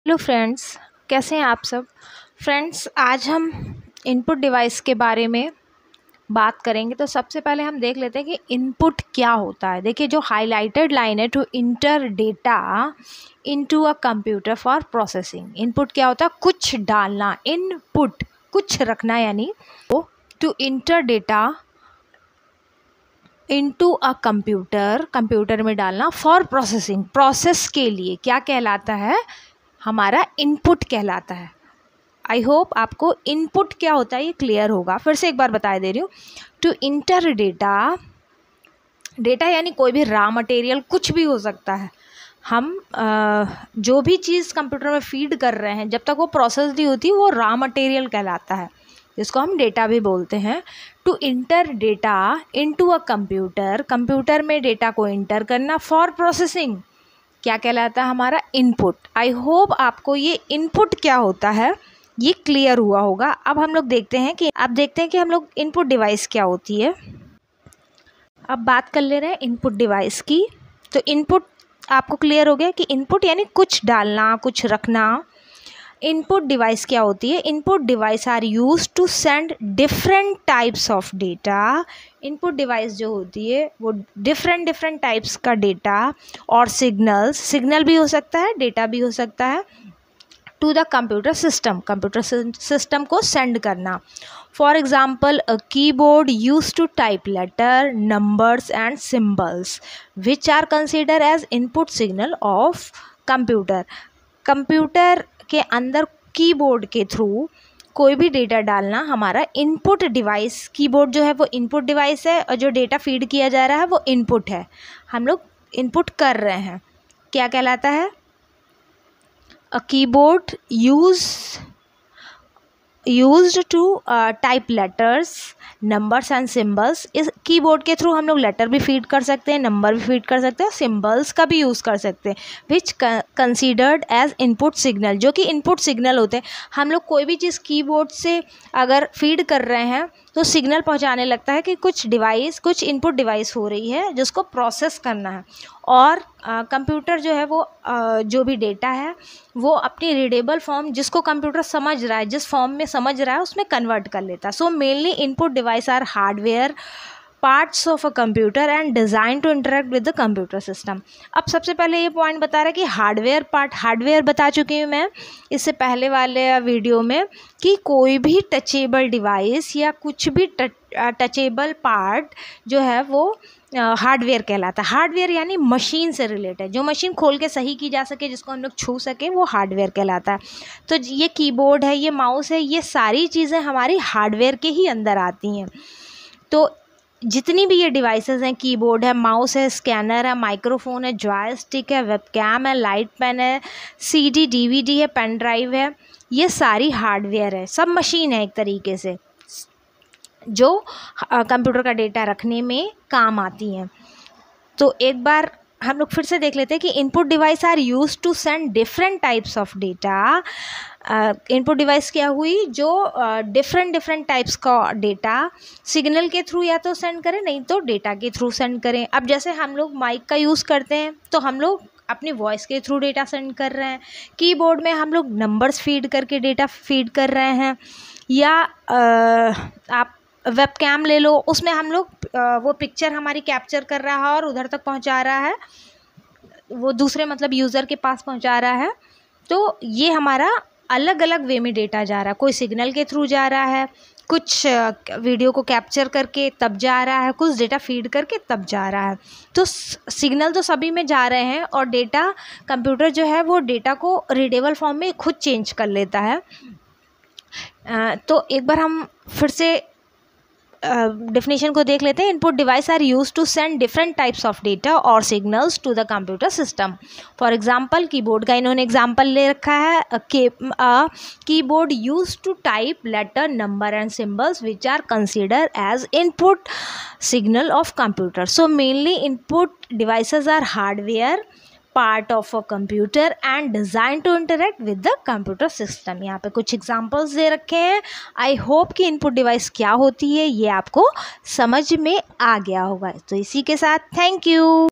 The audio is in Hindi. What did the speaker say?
हेलो फ्रेंड्स, कैसे हैं आप सब। फ्रेंड्स, आज हम इनपुट डिवाइस के बारे में बात करेंगे। तो सबसे पहले हम देख लेते हैं कि इनपुट क्या होता है। देखिए, जो हाईलाइटेड लाइन है, to enter data into a computer for processing. Input क्या होता है? कुछ डालना। इनपुट कुछ रखना, यानी to enter data into a computer, computer में डालना फॉर प्रोसेसिंग, प्रोसेस के लिए। क्या कहलाता है? हमारा इनपुट कहलाता है। आई होप आपको इनपुट क्या होता है ये क्लियर होगा। फिर से एक बार बता दे रही हूँ। टू इंटर डेटा, डेटा यानी कोई भी रॉ मटेरियल, कुछ भी हो सकता है। हम जो भी चीज़ कंप्यूटर में फीड कर रहे हैं, जब तक वो प्रोसेस नहीं होती, वो रॉ मटेरियल कहलाता है, जिसको हम डेटा भी बोलते हैं। To enter data into a computer, computer में डेटा को इंटर करना फॉर प्रोसेसिंग, क्या कहलाता है? हमारा इनपुट। आई होप आपको ये इनपुट क्या होता है ये क्लियर हुआ होगा। अब हम लोग देखते हैं कि हम लोग इनपुट डिवाइस क्या होती है। अब बात कर ले रहे हैं इनपुट डिवाइस की। तो इनपुट आपको क्लियर हो गया कि इनपुट यानी कुछ डालना, कुछ रखना। इनपुट डिवाइस क्या होती है? Input device are use to send different types of data. Input device जो होती है वो डिफरेंट टाइप्स का डेटा और सिग्नल भी हो सकता है, डेटा भी हो सकता है, टू द कंप्यूटर सिस्टम को सेंड करना। For example, a keyboard use to type letter, numbers and symbols which are consider as input signal of computer. Computer के अंदर कीबोर्ड के थ्रू कोई भी डेटा डालना हमारा इनपुट डिवाइस। कीबोर्ड जो है वो इनपुट डिवाइस है, और जो डेटा फीड किया जा रहा है वो इनपुट है। हम लोग इनपुट कर रहे हैं, क्या कहलाता है? A keyboard used to type letters, numbers and symbols. इस कीबोर्ड के थ्रू हम लोग लेटर भी फीड कर सकते हैं, नंबर भी फीड कर सकते हैं, सिम्बल्स का भी यूज़ कर सकते हैं। विच कंसीडर्ड एज इनपुट सिग्नल, जो कि इनपुट सिग्नल होते हैं। हम लोग कोई भी चीज़ कीबोर्ड से अगर फीड कर रहे हैं तो सिग्नल पहुंचाने लगता है कि कुछ इनपुट डिवाइस हो रही है जिसको प्रोसेस करना है। और कंप्यूटर जो है वो जो भी डेटा है वो अपनी रीडेबल फॉर्म, जिसको कंप्यूटर समझ रहा है, जिस फॉर्म में समझ रहा है उसमें कन्वर्ट कर लेता है। So mainly input device are hardware parts of a computer and design to interact with the computer system. अब सबसे पहले ये पॉइंट बता रहा है कि हार्डवेयर पार्ट, हार्डवेयर बता चुकी हूँ मैं इससे पहले वाले वीडियो में कि कोई भी टचेबल डिवाइस या कुछ भी टचेबल पार्ट जो है वो हार्डवेयर कहलाता है। हार्डवेयर यानी मशीन से रिलेटेड, जो मशीन खोल के सही की जा सके, जिसको हम लोग छू सकें, वो हार्डवेयर कहलाता है। तो ये कीबोर्ड है, ये माउस है, ये सारी चीज़ें हमारी हार्डवेयर के ही अंदर आती हैं। तो जितनी भी ये डिवाइसेस हैं, कीबोर्ड है, माउस है, स्कैनर है, माइक्रोफोन है, जॉयस्टिक है, वेबकैम है, लाइट पेन है, सीडी डीवीडी है, पेन ड्राइव है, ये सारी हार्डवेयर है। सब मशीन है एक तरीके से, जो कंप्यूटर का डेटा रखने में काम आती हैं। तो एक बार हम लोग फिर से देख लेते हैं कि input device are use to send different types of data. Input device क्या हुई? जो डिफरेंट टाइप्स का डेटा सिग्नल के थ्रू या तो सेंड करें, नहीं तो डेटा के थ्रू सेंड करें। अब जैसे हम लोग माइक का यूज़ करते हैं तो हम लोग अपनी वॉइस के थ्रू डेटा सेंड कर रहे हैं। कीबोर्ड में हम लोग नंबर्स फीड करके डेटा फीड कर रहे हैं। या आप वेबकैम ले लो, उसमें हम लोग वो पिक्चर हमारी कैप्चर कर रहा है और उधर तक पहुंचा रहा है, वो दूसरे मतलब यूज़र के पास पहुंचा रहा है। तो ये हमारा अलग अलग वे में डेटा जा रहा है। कोई सिग्नल के थ्रू जा रहा है, कुछ वीडियो को कैप्चर करके तब जा रहा है, कुछ डेटा फीड करके तब जा रहा है। तो सिग्नल तो सभी में जा रहे हैं, और डेटा, कंप्यूटर जो है वो डेटा को रीडेबल फॉर्म में खुद चेंज कर लेता है। तो एक बार हम फिर से डेफिनेशन को देख लेते हैं। Input device are use to send different types of data और signals to the computer system. For example, keyboard का इन्होंने एग्जांपल ले रखा है। Keyboard use to type letter, number and symbols which are consider as input signal of computer. So mainly input devices are hardware part of a computer and design to interact with the computer system. यहाँ पे कुछ एग्जांपल्स दे रखे हैं। आई होप कि इनपुट डिवाइस क्या होती है ये आपको समझ में आ गया होगा। तो इसी के साथ थैंक यू।